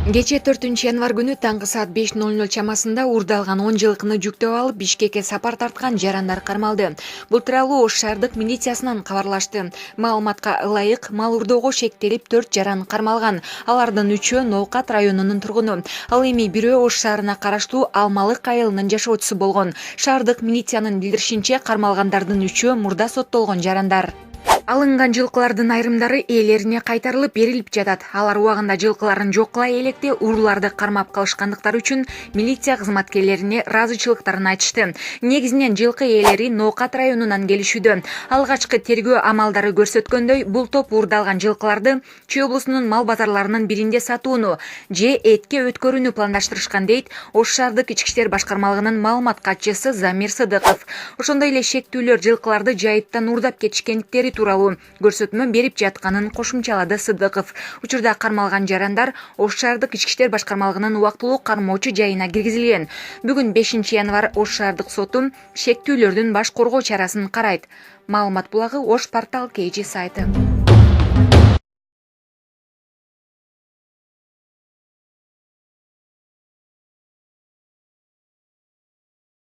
Кечээ 4-январ күнү таңкы саат 5:00 чамасында уурдалган 10 жылкыны жүктөп алып Бишкекке сапар тарткан жарандар кармалды. Бул тууралуу Ош шаардык милициясынан кабарлашты. Маалыматка ылайык, мал уурдоого шектелип 4 жаран кармалган. Алардын 3-өө Ноокат районунун тургуну. Ал эми бирөө Ош шаарына караштуу Алмалык айылынын жашоочусу болгон. Шаардык милициянын билдиришинче, кармалгандардын 3-өө мурда соттолгон жарандар. Алынган жылкылардын айрымдары ээлерине кайтарылып берилип жатат. Алар убагында жылкыларын жок кыла электе урууларды кармап калышкандыктары үчүн милиция кызматкерлерине ыраазычылыктарын айтышты. Негизинен жылкы ээлери Ноокат районунан келишүүдө. Алгачкы тергөө амалдары көрсөткөндөй, бул топ уурдалган жылкыларды Чүй облусунун мал базарларынын биринде сатууну же этке өткөрүүнү пландаштырышкан дейт Ош шаардык ички иштер башкармалыгынын маалымат катчысы Замир Сыдыков. Ошондой эле шектүүлөр жылкыларды жайыттан уурдап кетишкендиктери тууралуу көрсөтмө берип жатканын кошумчалады Сыдыков. Учурда кармалган жарандар Ош шаардык ички иштер башкармалыгынын убактылуу кармоочу жайына киргизилген. Бүгүн 5-январ Ош шаардык соту шектүүлөрдүн баш коргоо чарасын карайт. Маалымат булагы Ош портал KG сайты.